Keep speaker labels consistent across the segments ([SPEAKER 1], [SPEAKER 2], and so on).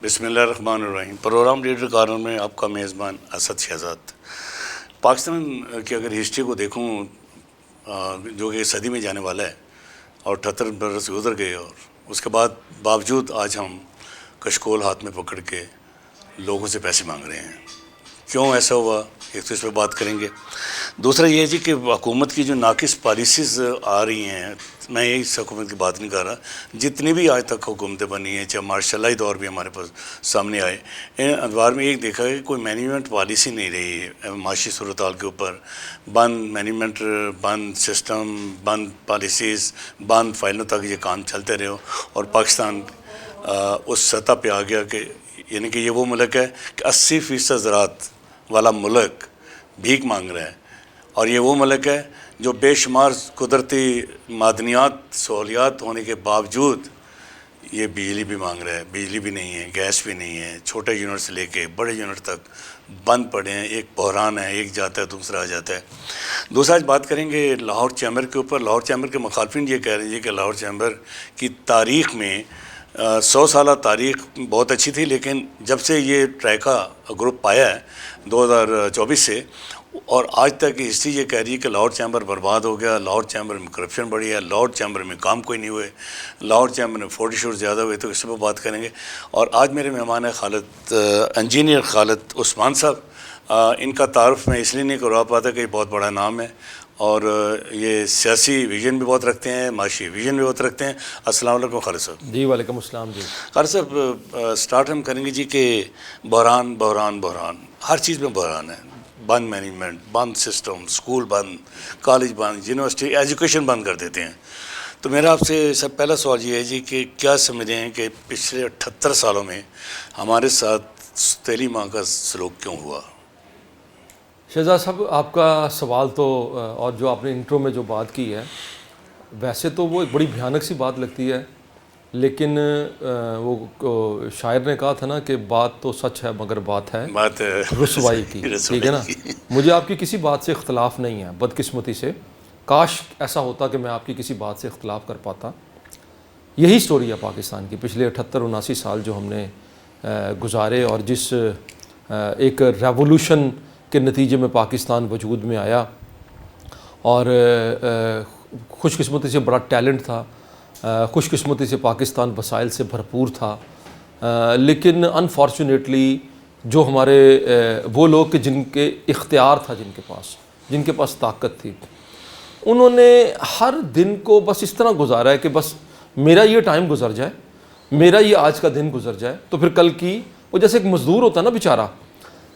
[SPEAKER 1] بسم اللہ الرحمن الرحیم۔ پروگرام لیڈر کارنر میں آپ کا میزبان اسد شہزاد۔ پاکستان کی اگر ہسٹری کو دیکھوں جو کہ صدی میں جانے والا ہے اور 78 برس گزر گئے، اور اس کے بعد باوجود آج ہم کشکول ہاتھ میں پکڑ کے لوگوں سے پیسے مانگ رہے ہیں۔ کیوں ایسا ہوا، ایک تو اس پہ بات کریں گے۔ دوسرا یہ ہے جی کہ حکومت کی جو ناقص پالیسیز آ رہی ہیں، میں یہی حکومت کی بات نہیں کر رہا، جتنی بھی آج تک حکومتیں بنی ہیں، چاہے مارشل لائی دور بھی ہمارے پاس سامنے آئے، ان ادوار میں ایک دیکھا کہ کوئی مینجمنٹ پالیسی نہیں رہی ہے معاشی صورتحال کے اوپر۔ بند مینجمنٹ، بند سسٹم، بند پالیسیز، بند فائلوں تک یہ کام چلتے رہے، اور پاکستان اس سطح پہ آ گیا کہ یعنی کہ یہ وہ ملک ہے کہ 80% زراعت والا ملک بھیک مانگ رہا ہے، اور یہ وہ ملک ہے جو بے شمار قدرتی معدنیات سہولیات ہونے کے باوجود یہ بجلی بھی مانگ رہا ہے۔ بجلی بھی نہیں ہے، گیس بھی نہیں ہے، چھوٹے یونٹ سے لے کے بڑے یونٹ تک بند پڑے ہیں۔ ایک بحران ہے، ایک جاتا ہے دوسرا آ جاتا ہے۔ دوسرا آج بات کریں گے لاہور چیمبر کے اوپر۔ لاہور چیمبر کے مخالفین یہ کہہ رہے ہیں کہ لاہور چیمبر کی تاریخ میں 100 سالہ تاریخ بہت اچھی تھی، لیکن جب سے یہ ٹرائکا گروپ آیا ہے 2024 سے، اور آج تک ہسٹری یہ کہہ رہی ہے کہ لاہور چیمبر برباد ہو گیا، لاہور چیمبر میں کرپشن بڑھی ہے، لاہور چیمبر میں کام کوئی نہیں ہوئے، لاہور چیمبر میں فوٹو شوٹ زیادہ ہوئے، تو اس پہ بات کریں گے۔ اور آج میرے مہمان ہیں انجینئر خالد عثمان صاحب۔ ان کا تعارف میں اس لیے نہیں کروا پاتا کہ یہ بہت بڑا نام ہے، اور یہ سیاسی ویژن بھی بہت رکھتے ہیں، معاشی ویژن بھی بہت رکھتے ہیں۔ السلام علیکم خالد صاحب۔
[SPEAKER 2] جی وعلیکم السلام۔ جی
[SPEAKER 1] خالد صاحب، سٹارٹ ہم کریں گے جی کہ بحران بحران بحران، ہر چیز میں بحران ہے۔ بند مینجمنٹ، بند سسٹم، اسکول بند، کالج بند، یونیورسٹی، ایجوکیشن بند کر دیتے ہیں۔ تو میرا آپ سے سب پہلا سوال یہ ہے جی کہ کیا سمجھیں ہیں کہ پچھلے 78 سالوں میں ہمارے ساتھ تیلی ماں کا سلوک کیوں ہوا؟
[SPEAKER 2] شہزاد صاحب، آپ کا سوال تو اور جو آپ نے انٹرو میں جو بات کی ہے، ویسے تو وہ ایک بڑی بھیانک سی بات لگتی ہے، لیکن وہ شاعر نے کہا تھا نا کہ بات تو سچ ہے مگر بات ہے رسوائی کی، ٹھیک ہے نا۔ مجھے آپ کی کسی بات سے اختلاف نہیں ہے، بدقسمتی سے کاش ایسا ہوتا کہ میں آپ کی کسی بات سے اختلاف کر پاتا۔ یہی سٹوری ہے پاکستان کی، پچھلے 78-79 سال جو ہم نے گزارے، اور جس ایک ریولوشن کے نتیجے میں پاکستان وجود میں آیا، اور خوش قسمتی سے بڑا ٹیلنٹ تھا، خوش قسمتی سے پاکستان وسائل سے بھرپور تھا، لیکن انفارچونیٹلی جو ہمارے وہ لوگ کہ جن کے اختیار تھا، جن کے پاس طاقت تھی، انہوں نے ہر دن کو بس اس طرح گزارا ہے کہ بس میرا یہ ٹائم گزر جائے، میرا یہ آج کا دن گزر جائے، تو پھر کل کی وہ جیسے ایک مزدور ہوتا ہے نا بیچارہ۔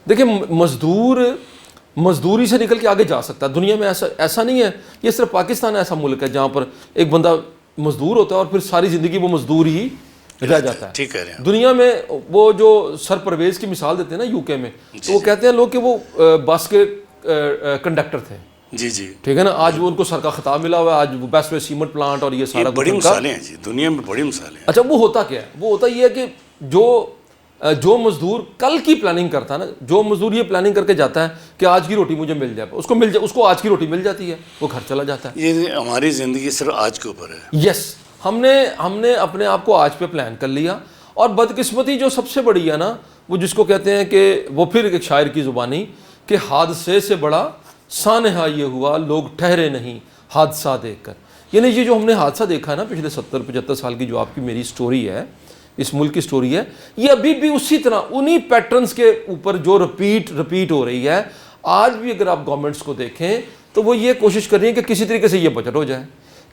[SPEAKER 2] دیکھیں، مزدور مزدوری سے نکل کے آگے جا سکتا ہے دنیا میں، ایسا نہیں ہے۔ یہ صرف پاکستان ایسا ملک ہے جہاں پر ایک بندہ مزدور ہوتا ہے اور پھر ساری زندگی وہ مزدور ہی رہ جاتا ہے۔
[SPEAKER 1] ٹھیک کہہ رہے ہیں۔
[SPEAKER 2] دنیا میں وہ جو سر پرویز کی مثال دیتے ہیں نا UK میں، تو وہ کہتے ہیں لوگ کہ وہ بس کے کنڈکٹر تھے،
[SPEAKER 1] جی جی،
[SPEAKER 2] ٹھیک ہے نا۔ آج وہ ان کو سر کا خطاب ملا ہوا ہے، آج وہ بیسٹ وے سیمنٹ پلانٹ اور یہ سارا
[SPEAKER 1] بڑی مثالیں ہیں جی، دنیا میں بڑی مثالیں ہیں۔
[SPEAKER 2] اچھا، وہ ہوتا کیا ہے؟ وہ ہوتا یہ ہے کہ جو مزدور کل کی پلاننگ کرتا ہے نا، جو مزدور یہ پلاننگ کر کے جاتا ہے کہ آج کی روٹی مجھے مل جائے، اس کو آج کی روٹی مل جاتی ہے، وہ گھر چلا جاتا ہے۔
[SPEAKER 1] یہ ہماری زندگی صرف آج کے اوپر ہے۔
[SPEAKER 2] یس، ہم نے اپنے آپ کو آج پہ پلان کر لیا، اور بدقسمتی جو سب سے بڑی ہے نا، وہ جس کو کہتے ہیں کہ وہ پھر ایک شاعر کی زبانی کہ حادثے سے بڑا سانحہ یہ ہوا، لوگ ٹھہرے نہیں حادثہ دیکھ کر۔ یعنی یہ جو ہم نے حادثہ دیکھا ہے نا پچھلے 70-75 سال کی جو آپ کی میری سٹوری ہے، اس ملک کی سٹوری ہے، یہ ابھی بھی اسی طرح انہی پیٹرنز کے اوپر جو رپیٹ ہو رہی ہے۔ آج بھی اگر آپ گورنمنٹس کو دیکھیں تو وہ یہ کوشش کر رہی ہیں کہ کسی طریقے سے یہ بجٹ ہو جائے،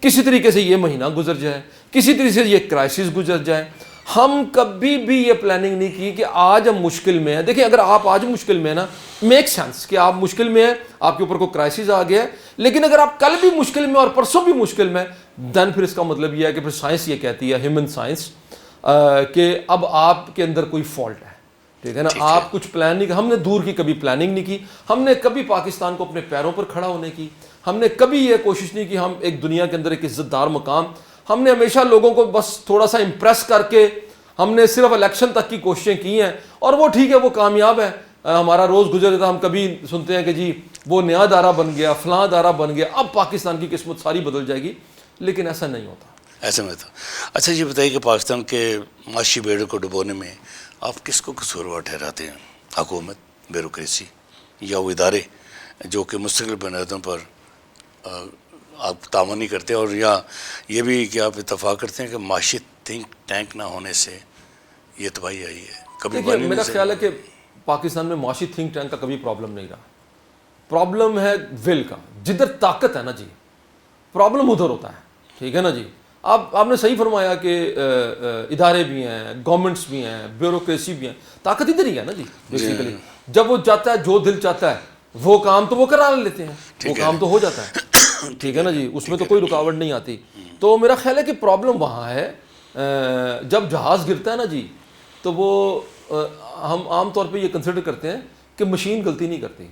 [SPEAKER 2] کسی طریقے سے یہ مہینہ گزر جائے، کسی طریقے سے یہ کرائسس گزر جائے۔ ہم کبھی بھی یہ پلاننگ نہیں کی کہ آج ہم مشکل میں ہیں۔ دیکھیں، اگر آپ آج مشکل میں ہیں نا، میک سینس کہ آپ مشکل میں ہیں، آپ کے اوپر کوئی کرائسس آ گیا ہے، لیکن اگر آپ کل بھی مشکل میں اور پرسوں بھی مشکل میں، دین پھر اس کا مطلب یہ ہے کہ پھر سائنس یہ کہتی ہے، ہیومن سائنس، کہ اب آپ کے اندر کوئی فالٹ ہے، ٹھیک ہے نا۔ آپ کچھ پلان نہیں، ہم نے دور کی کبھی پلاننگ نہیں کی، ہم نے کبھی پاکستان کو اپنے پیروں پر کھڑا ہونے کی، ہم نے کبھی یہ کوشش نہیں کی ہم ایک دنیا کے اندر ایک عزت دار مقام، ہم نے ہمیشہ لوگوں کو بس تھوڑا سا امپریس کر کے ہم نے صرف الیکشن تک کی کوششیں کی ہیں، اور وہ ٹھیک ہے، وہ کامیاب ہے۔ ہمارا روز گزر جاتا، ہم کبھی سنتے ہیں کہ جی وہ نیا ادارہ بن گیا، فلاں ادارہ بن گیا، اب پاکستان کی قسمت ساری بدل جائے گی، لیکن ایسا نہیں ہوتا،
[SPEAKER 1] ایسے میں تو۔ اچھا یہ بتائیے کہ پاکستان کے معاشی بیڑے کو ڈبونے میں آپ کس کو قصوروار ٹھہراتے ہیں؟ حکومت، بیوروکریسی، یا وہ ادارے جو کہ مستقل بنیادوں پر آپ تعاون نہیں کرتے، اور یا یہ بھی کہ آپ اتفاق کرتے ہیں کہ معاشی تھنک ٹینک نہ ہونے سے یہ تباہی آئی ہے؟ کبھی
[SPEAKER 2] دیکھیے
[SPEAKER 1] بنی
[SPEAKER 2] میرا
[SPEAKER 1] نہیں
[SPEAKER 2] خیال ہے کہ پاکستان میں معاشی تھنک ٹینک کا کبھی پرابلم نہیں رہا. پرابلم ہے ول کا. جدھر طاقت ہے نا جی پرابلم ادھر ہوتا ہے. ٹھیک ہے نا جی. آپ نے صحیح فرمایا کہ ادارے بھی ہیں، گورنمنٹس بھی ہیں، بیوروکریسی بھی ہیں. طاقت ادھر ہی ہے نا جی بیسیکلی. جب وہ چاہتا ہے جو دل چاہتا ہے وہ کام تو وہ کرا لیتے ہیں، وہ کام تو ہو جاتا ہے. ٹھیک ہے نا جی. اس میں تو کوئی رکاوٹ نہیں آتی. تو میرا خیال ہے کہ پرابلم وہاں ہے جب جہاز گرتا ہے نا جی تو وہ ہم عام طور پہ یہ کنسیڈر کرتے ہیں کہ مشین غلطی نہیں کرتی،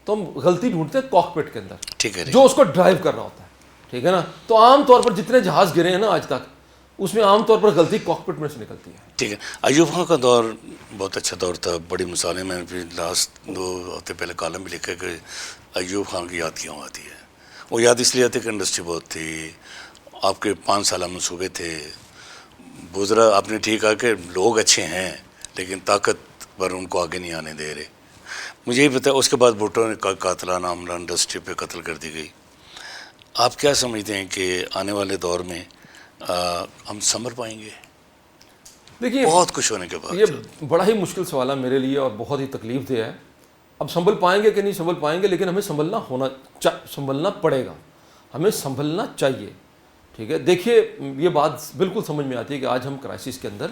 [SPEAKER 2] تو ہم غلطی ڈھونڈتے ہیں کاکپٹ کے اندر جو اس کو ڈرائیو کر رہا ہوتا ہے. ٹھیک ہے نا. تو عام طور پر جتنے جہاز گرے ہیں نا آج تک اس میں عام طور پر غلطی کاکپٹ میں سے نکلتی ہے.
[SPEAKER 1] ٹھیک ہے. ایوب خان کا دور بہت اچھا دور تھا. بڑی مثالیں، میں نے بھی لاسٹ 2 ہفتے پہلے کالم بھی لکھا کہ ایوب خان کی یاد کیوں آتی ہے. وہ یاد اس لیے آتی کہ انڈسٹری بہت تھی، آپ کے 5 سالہ منصوبے تھے. بزرا آپ نے ٹھیک کہا کہ لوگ اچھے ہیں لیکن طاقت پر ان کو آگے نہیں آنے دے رہے. مجھے یہ پتا اس کے بعد بھٹو نے قاتلانہ حملہ انڈسٹری پہ قتل کر دی گئی. آپ کیا سمجھتے ہیں کہ آنے والے دور میں ہم سنبھل پائیں گے؟
[SPEAKER 2] دیکھیے
[SPEAKER 1] بہت کچھ ہونے کے بعد
[SPEAKER 2] یہ بڑا ہی مشکل سوال ہے میرے لیے اور بہت ہی تکلیف دہ ہے. اب سنبھل پائیں گے کہ نہیں سنبھل پائیں گے، لیکن ہمیں سنبھلنا پڑے گا، ہمیں سنبھلنا چاہیے. ٹھیک ہے. دیکھیے یہ بات بالکل سمجھ میں آتی ہے کہ آج ہم کرائسس کے اندر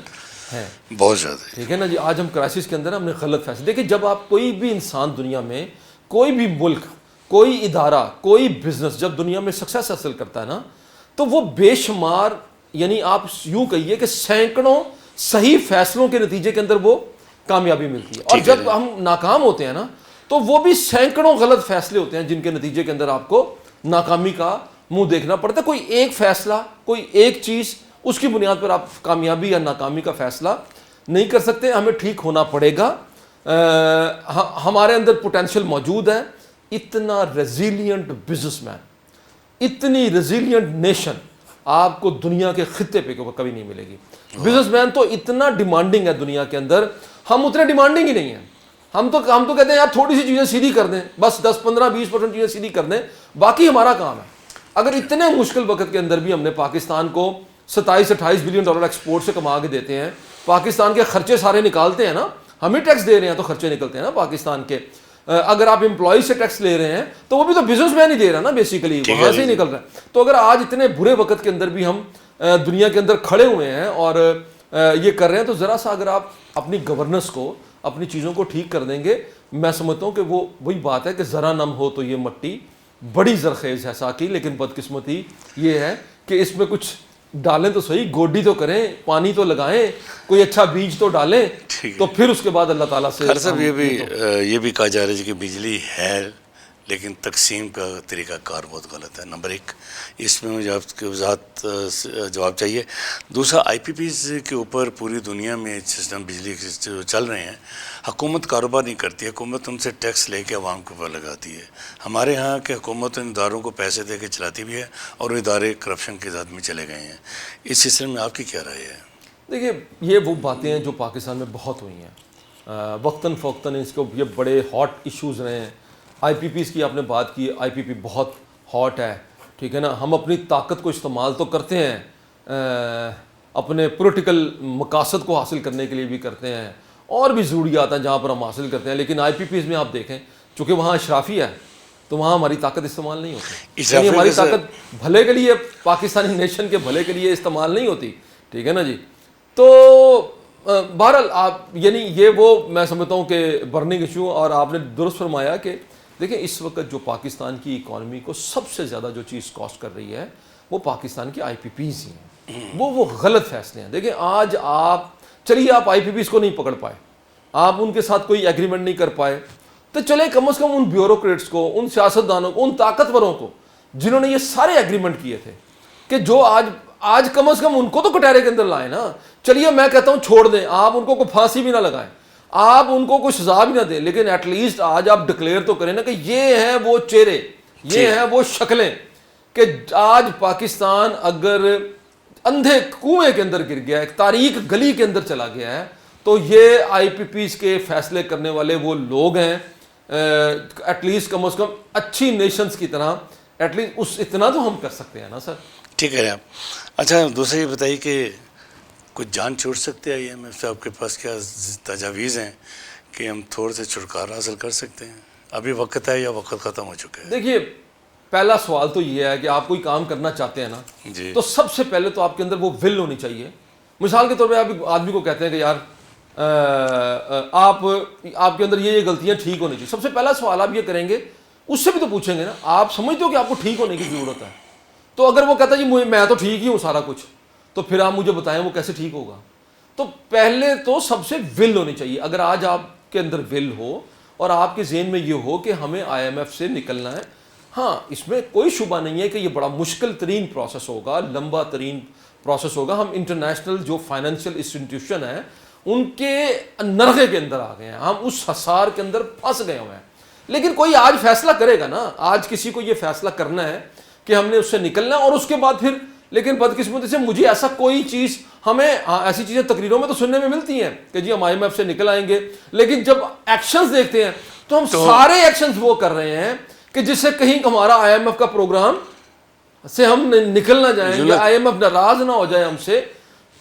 [SPEAKER 2] ہیں
[SPEAKER 1] بہت زیادہ.
[SPEAKER 2] ٹھیک ہے نا جی. آج ہم کرائسس کے اندر ہم نے غلط فیصلے. دیکھیے جب آپ کوئی بھی انسان دنیا میں، کوئی بھی ملک، کوئی ادارہ، کوئی بزنس جب دنیا میں سکسیس حاصل کرتا ہے نا تو وہ بے شمار، یعنی آپ یوں کہیے کہ سینکڑوں صحیح فیصلوں کے نتیجے کے اندر وہ کامیابی ملتی ہے. اور جب ہم ناکام ہوتے ہیں نا تو وہ بھی سینکڑوں غلط فیصلے ہوتے ہیں جن کے نتیجے کے اندر آپ کو ناکامی کا منہ دیکھنا پڑتا ہے. کوئی ایک فیصلہ، کوئی ایک چیز، اس کی بنیاد پر آپ کامیابی یا ناکامی کا فیصلہ نہیں کر سکتے. ہمیں ٹھیک ہونا پڑے گا. ہمارے اندر پوٹینشیل موجود ہے. اتنا ریزیلینٹ بزنس مین، اتنی ریزیلینٹ نیشن آپ کو دنیا کے خطے پہ کبھی نہیں ملے گی. بزنس مین تو اتنا ڈیمانڈنگ ہے دنیا کے اندر، ہم اتنے ڈیمانڈنگ ہی نہیں ہیں. ہم تو کہتے ہیں یار تھوڑی سی چیزیں سیدھی کر دیں، بس 10-15-20% چیزیں سیدھی کر دیں، باقی ہمارا کام ہے. اگر اتنے مشکل وقت کے اندر بھی ہم نے پاکستان کو 27-28 بلین ڈالر ایکسپورٹ سے کما کے دیتے ہیں، پاکستان کے خرچے سارے نکالتے ہیں نا، ہم ہی ٹیکس دے رہے ہیں تو خرچے نکلتے ہیں نا پاکستان کے. اگر آپ امپلائی سے ٹیکس لے رہے ہیں تو وہ بھی تو بزنس مین ہی دے رہا ہے نا بیسیکلی، وہاں سے ہی نکل رہا ہے. تو اگر آج اتنے برے وقت کے اندر بھی ہم دنیا کے اندر کھڑے ہوئے ہیں اور یہ کر رہے ہیں تو ذرا سا اگر آپ اپنی گورننس کو، اپنی چیزوں کو ٹھیک کر دیں گے، میں سمجھتا ہوں کہ وہ وہی بات ہے کہ ذرا نم ہو تو یہ مٹی بڑی زرخیز ہے ساقی. لیکن بدقسمتی یہ ہے کہ اس میں کچھ ڈالیں تو صحیح، گوڈی تو کریں، پانی تو لگائیں، کوئی اچھا بیج تو ڈالیں، تو پھر اس کے بعد اللہ تعالیٰ سے.
[SPEAKER 1] صاحب یہ بھی کہا جا رہا ہے کہ بجلی ہے لیکن تقسیم کا طریقہ کار بہت غلط ہے. نمبر 1 اس میں مجھے آپ کی وضاحت جواب چاہیے. دوسرا آئی پی پیز کے اوپر پوری دنیا میں سسٹم بجلی جو چل رہے ہیں، حکومت کاروبار نہیں کرتی، حکومت ان سے ٹیکس لے کے عوام کے اوپر لگاتی ہے. ہمارے ہاں کہ حکومت ان اداروں کو پیسے دے کے چلاتی بھی ہے اور وہ ادارے کرپشن کے ذات میں چلے گئے ہیں. اس سلسلے میں آپ کی کیا رائے ہے؟
[SPEAKER 2] دیکھیے یہ وہ باتیں ہیں جو پاکستان میں بہت ہوئی ہیں وقتاً فوقتاً. اس کو یہ بڑے ہاٹ ایشوز رہے ہیں. آئی پی پیز کی آپ نے بات کی، آئی پی پی بہت ہاٹ ہے. ٹھیک ہے نا. ہم اپنی طاقت کو استعمال تو کرتے ہیں، اپنے پولیٹیکل مقاصد کو حاصل کرنے کے لیے بھی کرتے ہیں، اور بھی ضروریات ہیں جہاں پر ہم حاصل کرتے ہیں. لیکن آئی پی پیز میں آپ دیکھیں چونکہ وہاں اشرافی ہے تو وہاں ہماری طاقت استعمال نہیں ہوتی. یعنی ہماری طاقت بھلے کے لیے، پاکستانی نیشن کے بھلے کے لیے استعمال نہیں ہوتی. ٹھیک ہے نا جی. تو بہرحال آپ، یعنی یہ وہ میں سمجھتا ہوں کہ برننگ ایشو. اور آپ نے درست فرمایا کہ دیکھیں اس وقت جو پاکستان کی اکانومی کو سب سے زیادہ جو چیز کاسٹ کر رہی ہے وہ پاکستان کی آئی پی پیز ہی ہیں. وہ غلط فیصلے ہیں. دیکھیں آج آپ چلیے آپ آئی پی پیز کو نہیں پکڑ پائے، آپ ان کے ساتھ کوئی ایگریمنٹ نہیں کر پائے، تو چلے کم از کم ان بیوروکریٹس کو، ان سیاستدانوں کو، ان طاقتوروں کو جنہوں نے یہ سارے ایگریمنٹ کیے تھے کہ جو آج کم از کم ان کو تو کٹہرے کے اندر لائیں نا. چلیے میں کہتا ہوں چھوڑ دیں، آپ ان کو کوئی پھانسی بھی نہ لگائیں، آپ ان کو کوئی سزا بھی نہ دیں، لیکن ایٹ لیسٹ آج آپ ڈکلیئر تو کریں نا کہ یہ ہیں وہ چہرے، یہ ہیں وہ شکلیں کہ آج پاکستان اگر اندھے کنویں کے اندر گر گیا ہے، ایک تاریک گلی کے اندر چلا گیا ہے، تو یہ آئی پی پیز کے فیصلے کرنے والے وہ لوگ ہیں ایٹ لیسٹ کم از کم اچھی نیشنز کی طرح ایٹ لیسٹ اس اتنا تو ہم کر سکتے ہیں نا سر.
[SPEAKER 1] ٹھیک ہے آپ. اچھا دوسرا یہ بتائیے کہ کچھ جان چھوڑ سکتے ہیں IMF سے؟ آپ کے پاس کیا تجاویز ہیں کہ ہم تھوڑے سے چھٹکارا حاصل کر سکتے ہیں؟ ابھی وقت ہے یا وقت ختم ہو چکا ہے؟
[SPEAKER 2] دیکھیے پہلا سوال تو یہ ہے کہ آپ کوئی کام کرنا چاہتے ہیں نا
[SPEAKER 1] جی
[SPEAKER 2] تو سب سے پہلے تو آپ کے اندر وہ ول ہونی چاہیے. مثال کے طور پہ آپ آدمی کو کہتے ہیں کہ یار آپ کے اندر یہ غلطیاں ٹھیک ہونی چاہیے. سب سے پہلا سوال آپ یہ کریں گے, اس سے بھی تو پوچھیں گے نا آپ سمجھتے ہو کہ آپ کو ٹھیک ہونے کی ضرورت ہے؟ تو اگر وہ کہتا ہے جی میں تو ٹھیک ہی ہوں سارا کچھ, تو پھر آپ مجھے بتائیں وہ کیسے ٹھیک ہوگا. تو پہلے تو سب سے ول ہونی چاہیے. اگر آج آپ کے اندر ول ہو اور آپ کے ذہن میں یہ ہو کہ ہمیں IMF سے نکلنا ہے, ہاں اس میں کوئی شبہ نہیں ہے کہ یہ بڑا مشکل ترین پروسیس ہوگا, لمبا ترین پروسیس ہوگا. ہم انٹرنیشنل جو فائنینشیل انسٹیٹیوشن ہیں ان کے نرغے کے اندر آ گئے ہیں, ہم اس حصار کے اندر پھنس گئے ہوئے ہیں. لیکن کوئی آج فیصلہ کرے گا نا, آج کسی کو یہ فیصلہ کرنا ہے کہ ہم نے اس سے نکلنا ہے, اور اس کے بعد پھر لیکن بدقسمتی سے مجھے ایسا کوئی چیز ہمیں ایسی چیزیں تقریروں میں تو سننے میں ملتی ہیں کہ جی ہم IMF سے نکل آئیں گے, لیکن جب ایکشنز دیکھتے ہیں تو ہم سارے ایکشنز وہ کر رہے ہیں کہ جس سے کہیں ہمارا IMF کا پروگرام سے ہم نکل نہ جائیں یا IMF ناراض نہ ہو جائے ہم سے.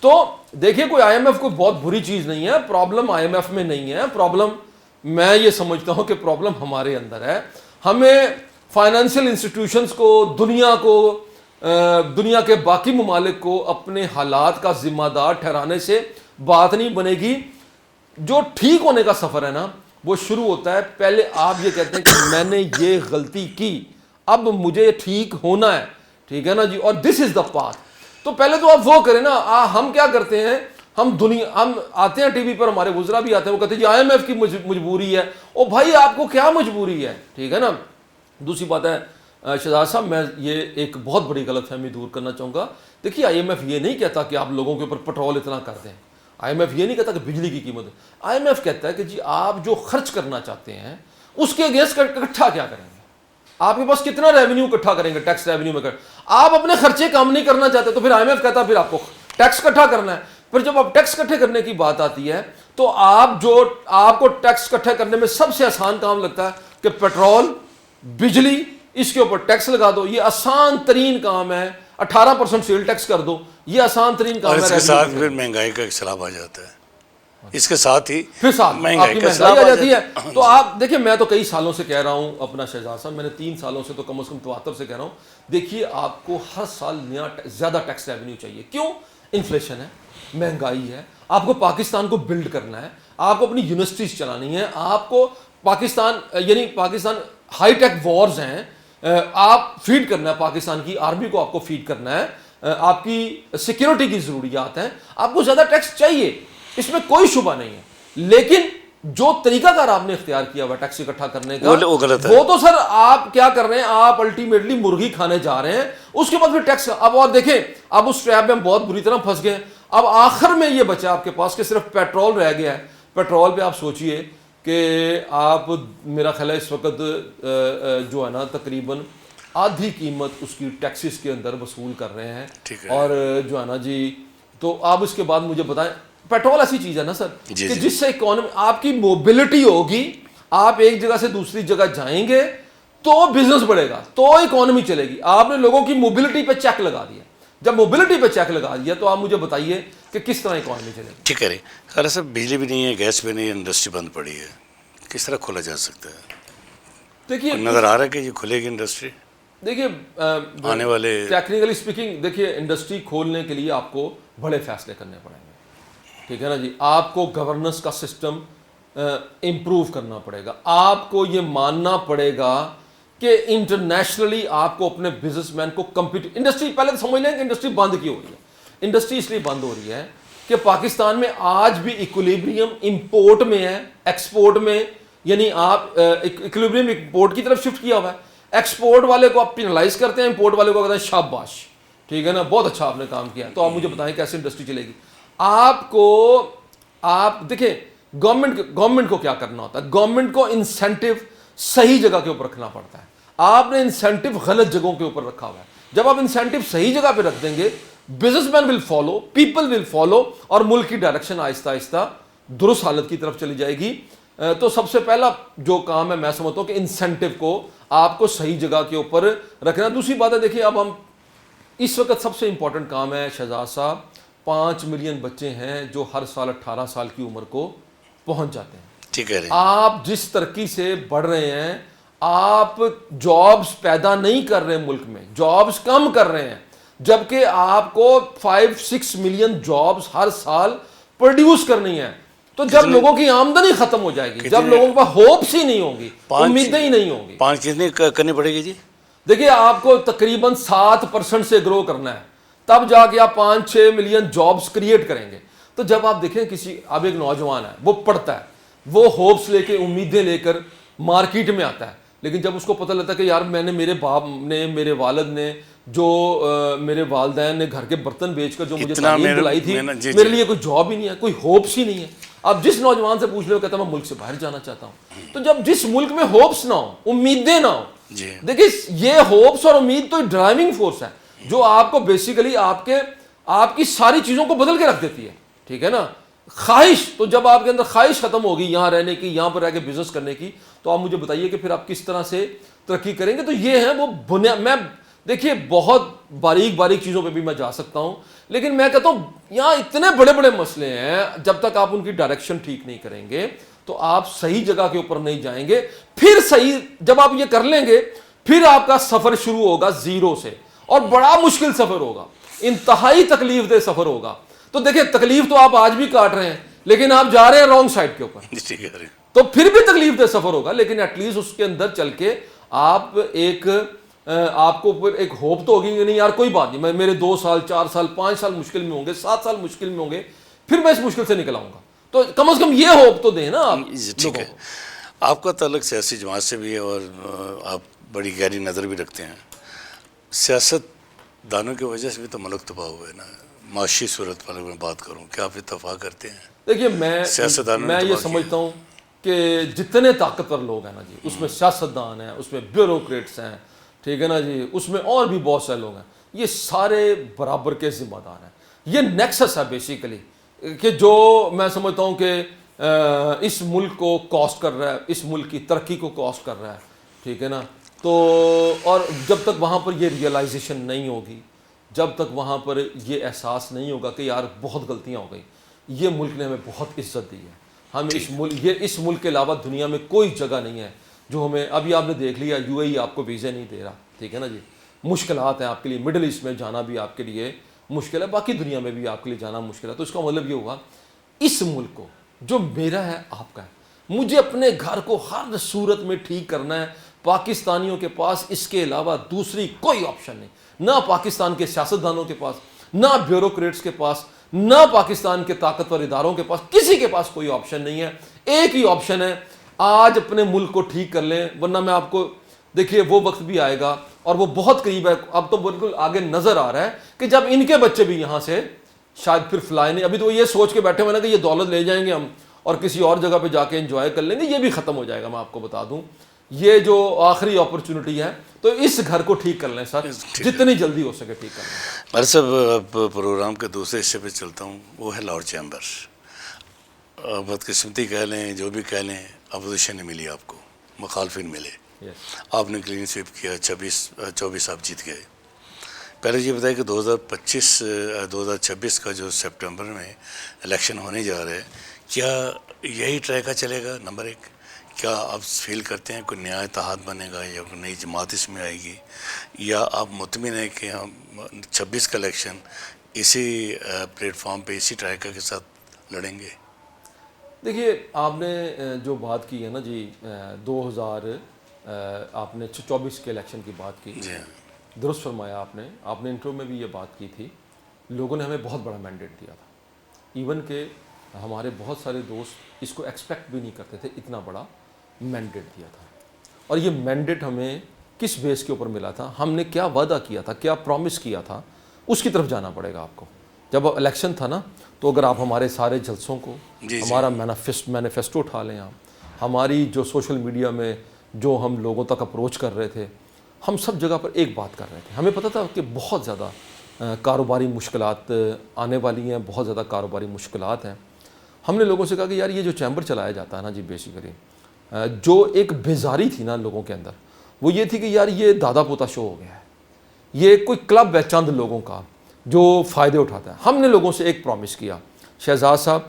[SPEAKER 2] تو دیکھیے کوئی IMF کوئی بہت بری چیز نہیں ہے, پرابلم IMF میں نہیں ہے, پرابلم میں یہ سمجھتا ہوں کہ پرابلم ہمارے اندر ہے. ہمیں فائنینشیل انسٹیٹیوشنز کو, دنیا کے باقی ممالک کو اپنے حالات کا ذمہ دار ٹھہرانے سے بات نہیں بنے گی. جو ٹھیک ہونے کا سفر ہے نا وہ شروع ہوتا ہے پہلے آپ یہ کہتے ہیں کہ میں نے یہ غلطی کی, اب مجھے ٹھیک ہونا ہے, ٹھیک ہے نا جی, اور دس از دا پاتھ. تو پہلے تو آپ وہ کریں نا. ہم کیا کرتے ہیں, ہم آتے ہیں ٹی وی پر, ہمارے وزراء بھی آتے ہیں, وہ کہتے ہیں جی IMF کی مجبوری ہے. او بھائی آپ کو کیا مجبوری ہے, ٹھیک ہے نا. دوسری بات ہے شہزاد صاحب, میں یہ ایک بہت بڑی غلط فہمی دور کرنا چاہوں گا. دیکھیے IMF یہ نہیں کہتا کہ آپ لوگوں کے اوپر پٹرول اتنا کر دیں, IMF یہ نہیں کہتا کہ بجلی کی قیمت ہے. IMF کہتا ہے کہ جی آپ جو خرچ کرنا چاہتے ہیں اس کے اگینسٹ اکٹھا کیا کریں گے, آپ کے پاس کتنا ریونیو اکٹھا کریں گے, ٹیکس ریونیو میں آپ اپنے خرچے کم نہیں کرنا چاہتے تو پھر IMF کہتا ہے پھر آپ کو ٹیکس اکٹھا کرنا ہے. پھر جب آپ ٹیکس اکٹھے کرنے کی بات آتی ہے تو آپ کو ٹیکس اکٹھے کرنے میں سب سے آسان کام لگتا ہے کہ پیٹرول, بجلی, اس کے اوپر ٹیکس لگا دو. یہ آسان ترین کام ہے. 18% سیل ٹیکس کر دو, یہ آسان ترین کام ہے.
[SPEAKER 1] اس کے ساتھ پھر مہنگائی کا ایک سیلاب آ جاتا ہے, اس کے ساتھ ہی
[SPEAKER 2] پھر
[SPEAKER 1] مہنگائی کا
[SPEAKER 2] آ جاتی ہے. تو آپ دیکھیں, میں تو کئی سالوں سے کہہ رہا ہوں اپنا شہزاد صاحب, میں نے 3 سالوں سے تو کم از کم 73 سے کہہ رہا ہوں, دیکھیے آپ کو ہر سال نیا زیادہ ٹیکس ریونیو چاہیے. کیوں؟ انفلیشن ہے, مہنگائی ہے, آپ کو پاکستان کو بلڈ کرنا ہے, آپ کو اپنی یونیورسٹیز چلانی ہے, آپ کو پاکستان ہائی ٹیک وارز ہیں, آپ فیڈ کرنا ہے پاکستان کی آرمی کو, آپ کو فیڈ کرنا ہے, آپ کی سیکیورٹی کی ضروریات ہیں, آپ کو زیادہ ٹیکس چاہیے, اس میں کوئی شبہ نہیں ہے. لیکن جو طریقہ کار آپ نے اختیار کیا ہوا ٹیکس اکٹھا کرنے کا وہ تو سر آپ کیا کر رہے ہیں, آپ الٹیمیٹلی مرغی کھانے جا رہے ہیں. اس کے بعد پھر ٹیکس, اب آپ دیکھیں اب اس ٹریپ میں ہم بہت بری طرح پھنس گئے. اب آخر میں یہ بچا آپ کے پاس کہ صرف پیٹرول رہ گیا ہے. پیٹرول پہ آپ سوچئے کہ آپ میرا خیال ہے اس وقت جو ہے نا تقریباً آدھی قیمت اس کی ٹیکسز کے اندر وصول کر رہے ہیں, اور جو ہے نا جی, تو آپ اس کے بعد مجھے بتائیں, پیٹرول ایسی چیز ہے نا سر کہ جس سے اکانومی, آپ کی موبلٹی ہوگی, آپ ایک جگہ سے دوسری جگہ جائیں گے تو بزنس بڑھے گا, تو اکانومی چلے گی. آپ نے لوگوں کی موبلٹی پہ چیک لگا دیا, جب موبلٹی پہ چیک لگا دیا تو آپ مجھے بتائیے کہ کس طرح اکانومی چلے گی.
[SPEAKER 1] ٹھیک ہے خیر صاحب, بجلی بھی نہیں ہے, گیس بھی نہیں ہے, انڈسٹری بند پڑی ہے, کس طرح کھولا جا سکتا ہے؟
[SPEAKER 2] دیکھیے
[SPEAKER 1] نظر آ رہا ہے کہ یہ کھلے گی انڈسٹری
[SPEAKER 2] دیکھیے
[SPEAKER 1] آنے والے,
[SPEAKER 2] ٹیکنیکلی اسپیکنگ, دیکھیے انڈسٹری کھولنے کے لیے آپ کو بڑے فیصلے کرنے پڑیں گے, ٹھیک ہے نا جی. آپ کو گورننس کا سسٹم امپروو کرنا پڑے گا, آپ کو یہ ماننا پڑے گا کہ انٹرنیشنلی آپ کو اپنے بزنس مین کو انڈسٹری, پہلے تو سمجھ لیں کہ انڈسٹری بند کیوں ہو رہی ہے. انڈسٹری اس لیے بند ہو رہی ہے کہ پاکستان میں آج بھی ایکولیبریم امپورٹ میں ہے, ایکسپورٹ میں, یعنی آپ ایکولیبریم امپورٹ کی طرف شفٹ کیا ہوا ہے. ایکسپورٹ والے کو آپ پینلائز کرتے ہیں, امپورٹ والے کو کہتے ہیں شاباش, ٹھیک ہے نا, بہت اچھا آپ نے کام کیا. تو آپ مجھے بتائیں کیسے انڈسٹری چلے گی؟ آپ دیکھیں گورنمنٹ کو کیا کرنا ہوتا ہے, گورنمنٹ کو انسینٹیو صحیح جگہ کے اوپر رکھنا پڑتا ہے. آپ نے انسینٹیو غلط جگہوں کے اوپر رکھا ہوا ہے. جب آپ انسینٹیو صحیح جگہ پہ رکھ دیں گے, business man will follow, people will follow, اور ملک کی ڈائریکشن آہستہ آہستہ درست حالت کی طرف چلی جائے گی. تو سب سے پہلا جو کام ہے میں سمجھتا ہوں کہ انسینٹیو کو آپ کو صحیح جگہ کے اوپر رکھنا. دوسری بات ہے دیکھیے اب ہم اس وقت سب سے امپورٹنٹ کام ہے شہزاد صاحب, 5 ملین بچے ہیں جو ہر سال 18 سال کی عمر کو پہنچ جاتے ہیں.
[SPEAKER 1] ٹھیک ہے,
[SPEAKER 2] آپ جس ترقی سے بڑھ رہے ہیں آپ جابز پیدا نہیں کر رہے ملک میں, جابز کم کر رہے ہیں, جبکہ آپ کو 5-6 ملین جابز ہر سال پروڈیوس کرنی ہے. تو جب لوگوں کی آمدنی ختم ہو جائے گی, جب لوگوں کے پاس ہوپس ہی نہیں ہوں گی, امیدیں ہی نہیں ہوں گی.
[SPEAKER 1] 5 کتنی کرنی پڑے گی جی؟
[SPEAKER 2] دیکھیے آپ کو تقریباً 7% سے گرو کرنا ہے, تب جا کے آپ 5-6 ملین جابز کریٹ کریں گے. تو جب آپ دیکھیں کسی, اب ایک نوجوان ہے وہ پڑھتا ہے, وہ ہوپس لے کے امیدیں لے کر مارکیٹ میں آتا ہے, لیکن جب اس کو پتہ لگتا ہے کہ یار میں نے, میرے باپ نے, میرے والد نے, جو میرے والدین نے گھر کے برتن بیچ کر جو مجھے تعلیم دلائی تھی, میرے لیے کوئی جاب ہی نہیں ہے, کوئی ہوپس ہی نہیں ہے. اب جس نوجوان سے پوچھ لے وہ کہتا ہے میں ملک سے باہر جانا چاہتا ہوں. تو جب جس ملک میں ہوپس نہ ہو, امیدیں نہ ہو, دیکھیے یہ ہوپس اور امید تو ڈرائیونگ فورس ہے جو آپ کو بیسیکلی آپ کی ساری چیزوں کو بدل کے رکھ دیتی ہے. ٹھیک ہے نا, خواہش, تو جب آپ کے اندر خواہش ختم ہوگی یہاں رہنے کی, یہاں پر رہ کے بزنس کرنے کی, تو آپ مجھے بتائیے کہ پھر آپ کس طرح سے ترقی کریں گے. تو یہ ہے وہ بنیاد. میں دیکھیے بہت باریک چیزوں پہ بھی میں جا سکتا ہوں, لیکن میں کہتا ہوں یہاں اتنے بڑے بڑے مسئلے ہیں, جب تک آپ ان کی ڈائریکشن ٹھیک نہیں کریں گے تو آپ صحیح جگہ کے اوپر نہیں جائیں گے. پھر صحیح جب آپ یہ کر لیں گے پھر آپ کا سفر شروع ہوگا زیرو سے, اور بڑا مشکل سفر ہوگا, انتہائی تکلیف دہ سفر ہوگا. تو دیکھیں تکلیف تو آپ آج بھی کاٹ رہے ہیں, لیکن آپ جا رہے ہیں رانگ سائڈ کے اوپر, تو پھر بھی تکلیف دہ سفر ہوگا, لیکن ایٹ لیسٹ اس کے اندر چل کے آپ کو ایک ہوپ تو ہوگی کہ نہیں یار کوئی بات نہیں, میرے 2 سال 4 سال 5 سال مشکل میں ہوں گے, 7 سال مشکل میں ہوں گے, پھر میں اس مشکل سے نکل آؤں گا. تو کم از کم یہ ہوپ تو دیں نا آپ.
[SPEAKER 1] ٹھیک ہے, آپ کا تعلق سیاسی جماعت سے بھی ہے اور آپ بڑی گہری نظر بھی رکھتے ہیں. سیاست دانوں کی وجہ سے بھی تو ملک تباہ ہوا ہے نا, معاشی صورت پر میں بات کروں, کیا آپ اتفاق کرتے ہیں؟
[SPEAKER 2] دیکھیے میں یہ سمجھتا ہوں کہ جتنے طاقتور لوگ ہیں نا جی, اس میں سیاستدان ہیں, اس میں بیوروکریٹس ہیں, ٹھیک ہے نا جی, اس میں اور بھی بہت سے لوگ ہیں, یہ سارے برابر کے ذمہ دار ہیں. یہ نیکسس ہے بیسیکلی کہ جو میں سمجھتا ہوں کہ اس ملک کو کاسٹ کر رہا ہے, اس ملک کی ترقی کو کاسٹ کر رہا ہے. ٹھیک ہے نا, تو اور جب تک وہاں پر یہ ریئلائزیشن نہیں ہوگی, جب تک وہاں پر یہ احساس نہیں ہوگا کہ یار بہت غلطیاں ہو گئی, یہ ملک نے ہمیں بہت عزت دی ہے, ہم اس ملک کے علاوہ دنیا میں کوئی جگہ نہیں ہے جو ہمیں, ابھی آپ نے دیکھ لیا یو اے ای آپ کو ویزے نہیں دے رہا. ٹھیک ہے نا جی, مشکلات ہیں آپ کے لیے, مڈل ایسٹ میں جانا بھی آپ کے لیے مشکل ہے, باقی دنیا میں بھی آپ کے لیے جانا مشکل ہے. تو اس کا مطلب یہ ہوگا اس ملک کو جو میرا ہے آپ کا ہے, مجھے اپنے گھر کو ہر صورت میں ٹھیک کرنا ہے. پاکستانیوں کے پاس اس کے علاوہ دوسری کوئی آپشن نہیں, نہ پاکستان کے سیاستدانوں کے پاس, نہ بیوروکریٹس کے پاس, نہ پاکستان کے طاقتور اداروں کے پاس, کسی کے پاس کوئی آپشن نہیں ہے. ایک ہی آپشن ہے, آج اپنے ملک کو ٹھیک کر لیں, ورنہ میں آپ کو دیکھیے وہ وقت بھی آئے گا اور وہ بہت قریب ہے, اب تو بالکل آگے نظر آ رہا ہے کہ جب ان کے بچے بھی یہاں سے شاید پھر فلائی نہیں, ابھی تو یہ سوچ کے بیٹھے ہوئے نا کہ یہ دولت لے جائیں گے ہم اور کسی اور جگہ پہ جا کے انجوائے کر لیں گے, یہ بھی ختم ہو جائے گا. میں آپ کو بتا دوں یہ جو آخری اپرچونٹی ہے, تو اس گھر کو ٹھیک کر لیں سر, جتنی جلدی ہو سکے ٹھیک کر لیں.
[SPEAKER 1] میرے صاحب پروگرام کے دوسرے حصے پہ چلتا ہوں, وہ ہے لارڈ چیمبر. بدقسمتی کہہ لیں, جو بھی کہہ لیں, اپوزیشن نہیں ملی آپ کو, مخالفین ملے, آپ نے کلین سویپ کیا, 24 آپ جیت گئے. پہلے یہ بتائیں کہ 2026 کا جو سپٹمبر میں الیکشن ہونے جا رہا ہے, کیا یہی ٹریک چلے گا؟ نمبر 1, کیا آپ فیل کرتے ہیں کوئی نیا اتحاد بنے گا یا کوئی نئی جماعت اس میں آئے گی, یا آپ مطمئن ہیں کہ ہم 26 کا الیکشن اسی پلیٹ فارم پہ اسی ٹریک کے ساتھ لڑیں گے؟
[SPEAKER 2] دیکھیے آپ نے جو بات کی ہے نا جی, 2000 آپ نے 24 کے الیکشن کی بات کی, درست فرمایا آپ نے انٹرو میں بھی یہ بات کی تھی. لوگوں نے ہمیں بہت بڑا مینڈیٹ دیا تھا, ایون کہ ہمارے بہت سارے دوست اس کو ایکسپیکٹ بھی نہیں کرتے تھے, اتنا بڑا مینڈیٹ دیا تھا. اور یہ مینڈیٹ ہمیں کس بیس کے اوپر ملا تھا, ہم نے کیا وعدہ کیا تھا, کیا پرومس کیا تھا, اس کی طرف جانا پڑے گا آپ کو. جب الیکشن تھا نا, تو اگر آپ ہمارے سارے جلسوں کو, ہمارا مینیفیسٹو اٹھا لیں, آپ ہماری جو سوشل میڈیا میں جو ہم لوگوں تک اپروچ کر رہے تھے, ہم سب جگہ پر ایک بات کر رہے تھے. ہمیں پتہ تھا کہ بہت زیادہ کاروباری مشکلات آنے والی ہیں, بہت زیادہ کاروباری مشکلات ہیں. ہم نے لوگوں سے کہا کہ یار یہ جو چیمبر چلایا جاتا ہے نا جی بیسیکلی جو ایک بیزاری تھی نا لوگوں کے اندر وہ یہ تھی کہ یار یہ دادا پوتا شو ہو گیا ہے, یہ کوئی کلب ہے چند لوگوں کا جو فائدے اٹھاتا ہے. ہم نے لوگوں سے ایک پرومس کیا شہزاد صاحب,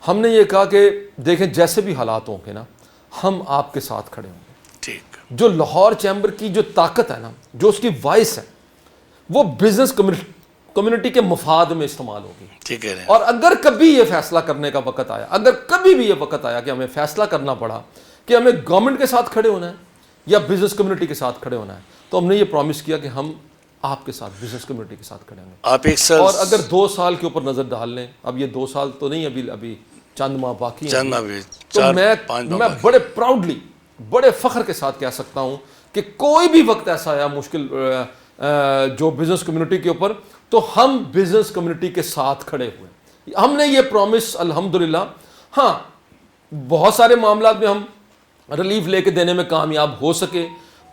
[SPEAKER 2] ہم نے یہ کہا کہ دیکھیں جیسے بھی حالات ہوں گے نا ہم آپ کے ساتھ کھڑے ہوں گے.
[SPEAKER 1] ٹھیک.
[SPEAKER 2] جو لاہور چیمبر کی جو طاقت ہے نا, جو اس کی وائس ہے, وہ بزنس کمیونٹی کے مفاد میں استعمال ہوگی.
[SPEAKER 1] ٹھیک ہے.
[SPEAKER 2] اور اگر کبھی یہ فیصلہ کرنے کا وقت آیا, اگر کبھی بھی یہ وقت آیا کہ ہمیں فیصلہ کرنا پڑا کہ ہمیں گورنمنٹ کے ساتھ کھڑے ہونا ہے یا بزنس کمیونٹی کے ساتھ کھڑے ہونا ہے, تو ہم نے یہ پرومس کیا کہ ہم آپ کے ساتھ بزنس کمیونٹی کے ساتھ کھڑے ہوں گے.
[SPEAKER 1] آپ ایک سال
[SPEAKER 2] اور اگر 2 سال کے اوپر نظر ڈال لیں, اب یہ 2 سال تو نہیں, ابھی چند ماہ باقی ہیں, تو میں بڑے پراؤڈلی بڑے فخر کے ساتھ کہہ سکتا ہوں کہ کوئی بھی وقت ایسا آیا مشکل جو بزنس کمیونٹی کے اوپر, تو ہم بزنس کمیونٹی کے ساتھ کھڑے ہوئے. ہم نے یہ پرومس الحمدللہ, ہاں بہت سارے معاملات میں ہم ریلیف لے کے دینے میں کامیاب ہو سکے,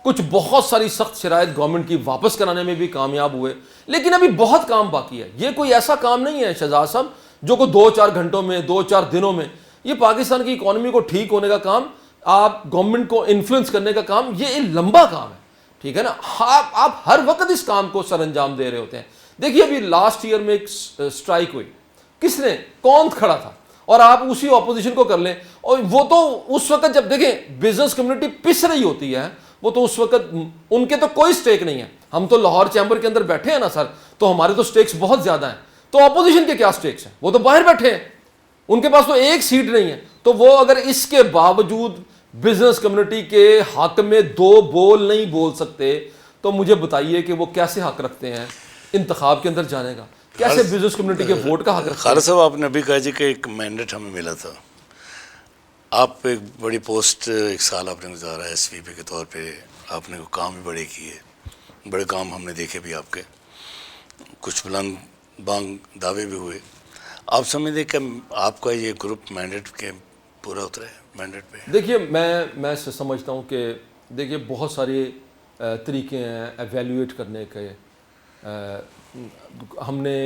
[SPEAKER 2] کچھ بہت ساری سخت شرائط گورنمنٹ کی واپس کرانے میں بھی کامیاب ہوئے, لیکن ابھی بہت کام باقی ہے. یہ کوئی ایسا کام نہیں ہے شہزاد صاحب جو کو 2-4 گھنٹوں میں 2-4 دنوں میں, یہ پاکستان کی اکانومی کو ٹھیک ہونے کا کام, آپ گورنمنٹ کو انفلوئنس کرنے کا کام, یہ ایک لمبا کام ہے. ٹھیک ہے نا, آپ ہر وقت اس کام کو سر انجام دے رہے ہوتے ہیں. دیکھیے ابھی لاسٹ ایئر میں ایک اسٹرائک ہوئی, کس نے, کون کھڑا تھا, اور آپ اسی اپوزیشن کو کر لیں, اور وہ تو اس وقت جب دیکھیں بزنس کمیونٹی پس رہی ہوتی ہے, وہ تو اس وقت ان کے تو کوئی سٹیک نہیں ہے. ہم تو لاہور چیمبر کے اندر بیٹھے ہیں نا سر, تو ہمارے تو سٹیکس بہت زیادہ ہیں. تو اپوزیشن کے کیا سٹیکس ہیں, وہ تو باہر بیٹھے ہیں, ان کے پاس تو ایک سیٹ نہیں ہے. تو وہ اگر اس کے باوجود بزنس کمیونٹی کے حق میں 2 بول نہیں بول سکتے, تو مجھے بتائیے کہ وہ کیسے حق رکھتے ہیں انتخاب کے اندر جانے کا, کیسے بزنس کمیونٹی کے ووٹ کا حق رکھتے ہیں.
[SPEAKER 1] خالد صاحب آپ نے ابھی کہا جی کہ ایک مینڈیٹ ہمیں ملا تھا, آپ ایک بڑی پوسٹ ایک سال آپ نے گزارا ہے ایس وی پی کے طور پہ, آپ نے کام بھی بڑے کیے, بڑے کام ہم نے دیکھے بھی آپ کے, کچھ بلند بانگ دعوے بھی ہوئے. آپ سمجھتے کہ آپ کا یہ گروپ مینڈیٹ کے پورا اترا ہے مینڈیٹ پہ؟
[SPEAKER 2] دیکھیے میں سمجھتا ہوں کہ دیکھیے بہت سارے طریقے ہیں ایویلیویٹ کرنے کے. ہم نے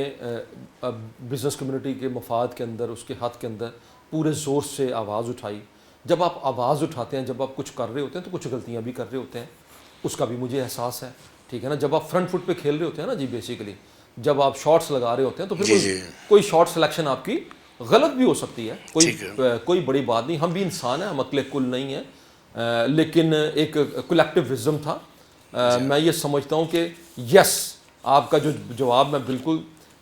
[SPEAKER 2] بزنس کمیونٹی کے مفاد کے اندر, اس کے حق کے اندر پورے زور سے آواز اٹھائی. جب آپ آواز اٹھاتے ہیں, جب آپ کچھ کر رہے ہوتے ہیں تو کچھ غلطیاں بھی کر رہے ہوتے ہیں, اس کا بھی مجھے احساس ہے. ٹھیک ہے نا, جب آپ فرنٹ فٹ پہ کھیل رہے ہوتے ہیں نا جی بیسیکلی, جب آپ شاٹس لگا رہے ہوتے ہیں تو پھر کوئی شاٹ سلیکشن آپ کی غلط بھی ہو سکتی ہے, کوئی بڑی بات نہیں. ہم بھی انسان ہیں, ہم عقل کل نہیں ہیں, لیکن ایک کلیکٹیو وزڈم تھا. میں یہ سمجھتا ہوں کہ یس, آپ کا جو جواب میں بالکل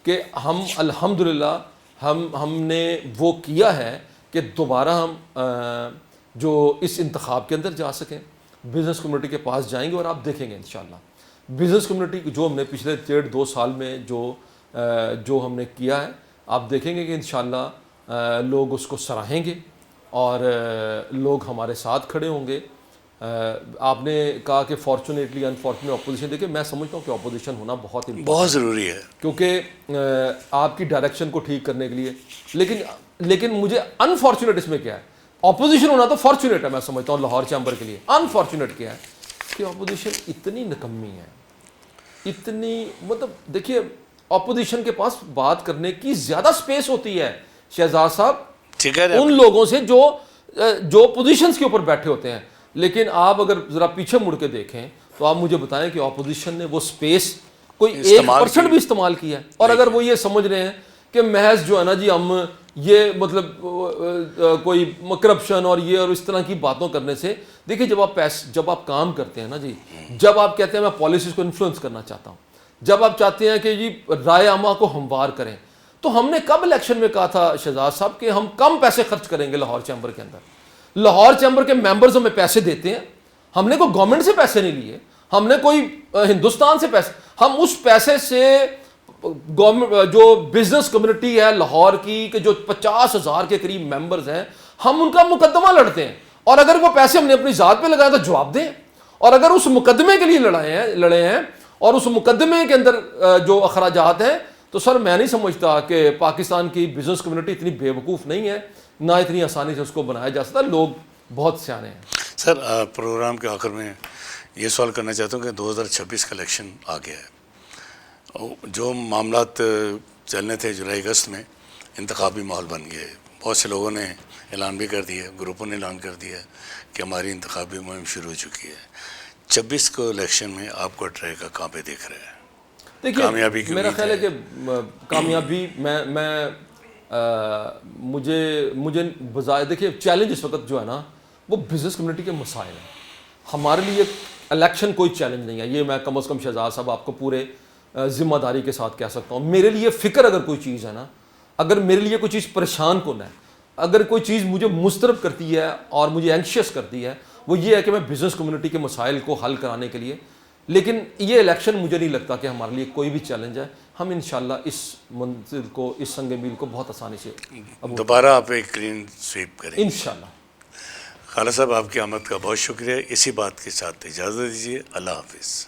[SPEAKER 2] کہ ہم الحمدللہ ہم نے وہ کیا ہے کہ دوبارہ ہم جو اس انتخاب کے اندر جا سکیں, بزنس کمیونٹی کے پاس جائیں گے, اور آپ دیکھیں گے انشاءاللہ بزنس کمیونٹی جو ہم نے پچھلے 1.5-2 سال میں جو ہم نے کیا ہے, آپ دیکھیں گے کہ انشاءاللہ لوگ اس کو سراہیں گے اور لوگ ہمارے ساتھ کھڑے ہوں گے. آپ نے کہا کہ فارچونیٹلی انفارچونیٹ اپوزیشن, دیکھیں میں سمجھتا ہوں کہ اپوزیشن ہونا بہت
[SPEAKER 1] ضروری ہے,
[SPEAKER 2] کیونکہ آپ کی ڈائریکشن کو ٹھیک کرنے کے لیے. لیکن مجھے انفارچونیٹ اس میں کیا ہے, اپوزیشن ہونا تو فارچونیٹ ہے میں سمجھتا ہوں لاہور چیمبر کے لیے. انفارچونیٹ کیا ہے کہ اپوزیشن اتنی نکمی ہے, اتنی مطلب دیکھیے اپوزیشن کے پاس بات کرنے کی زیادہ سپیس ہوتی ہے شہزاد صاحب ان لوگوں سے جو پوزیشنز کے اوپر بیٹھے ہوتے ہیں. لیکن آپ اگر ذرا پیچھے مڑ کے دیکھیں تو آپ مجھے بتائیں کہ اپوزیشن نے وہ سپیس کوئی 1% بھی استعمال کیا ہے. اور اگر وہ یہ سمجھ رہے ہیں کہ محض جو ہے نا جی ہم یہ مطلب کوئی کرپشن اور یہ اور اس طرح کی باتوں کرنے سے, دیکھیں جب آپ کام کرتے ہیں نا جی, جب آپ کہتے ہیں میں پالیسیز کو انفلوئنس کرنا چاہتا ہوں, جب آپ چاہتے ہیں کہ جی رائے عامہ کو ہموار کریں, تو ہم نے کب الیکشن میں کہا تھا شہزاد صاحب کہ ہم کم پیسے خرچ کریں گے لاہور چیمبر کے اندر. لاہور چیمبر کے ممبرز ہمیں پیسے دیتے ہیں, ہم نے کوئی گورنمنٹ سے پیسے نہیں لیے, ہم نے کوئی ہندوستان سے پیسے, ہم اس پیسے سے گورنمنٹ جو بزنس کمیونٹی ہے لاہور کی کہ جو 50,000 کے قریب ممبرز ہیں, ہم ان کا مقدمہ لڑتے ہیں. اور اگر وہ پیسے ہم نے اپنی ذات پہ لگائے تو جواب دیں, اور اگر اس مقدمے کے لیے لڑے ہیں اور اس مقدمے کے اندر جو اخراجات ہیں, تو سر میں نہیں سمجھتا کہ پاکستان کی بزنس کمیونٹی اتنی بے وقوف نہیں ہے, نہ اتنی آسانی سے اس کو بنایا جا سکتا. لوگ بہت سیانے ہیں.
[SPEAKER 1] سر پروگرام کے آخر میں یہ سوال کرنا چاہتا ہوں کہ 2026 کا الیکشن آ گیا ہے, جو معاملات چلنے تھے جولائی اگست میں, انتخابی ماحول بن گئے, بہت سے لوگوں نے اعلان بھی کر دیا، گروپوں نے اعلان کر دیا کہ ہماری انتخابی مہم شروع ہو چکی ہے. 26 کو الیکشن میں آپ کو ٹریک کا کہاں پہ دیکھ رہے ہیں؟ کامیابی کی
[SPEAKER 2] میرا
[SPEAKER 1] امید
[SPEAKER 2] خیال ہے کہ کامیابی مجھے بظاہر دیکھیے چیلنج اس وقت جو ہے نا وہ بزنس کمیونٹی کے مسائل ہیں. ہمارے لیے الیکشن کوئی چیلنج نہیں ہے، یہ میں کم از کم شہزاد صاحب آپ کو پورے ذمہ داری کے ساتھ کہہ سکتا ہوں. میرے لیے فکر اگر کوئی چیز ہے نا، اگر میرے لیے کوئی چیز پریشان کن ہے، اگر کوئی چیز مجھے مضطرب کرتی ہے اور مجھے اینکشیس کرتی ہے، وہ یہ ہے کہ میں بزنس کمیونٹی کے مسائل کو حل کرانے کے لیے. لیکن یہ الیکشن مجھے نہیں لگتا کہ ہمارے لیے کوئی بھی چیلنج ہے. ہم انشاءاللہ اس منزل کو، اس سنگ میل کو بہت آسانی سے
[SPEAKER 1] دوبارہ آپ ایک کلین سویپ کریں
[SPEAKER 2] انشاءاللہ.
[SPEAKER 1] خالد صاحب آپ کی آمد کا بہت شکریہ. اسی بات کے ساتھ اجازت دیجیے. اللہ حافظ.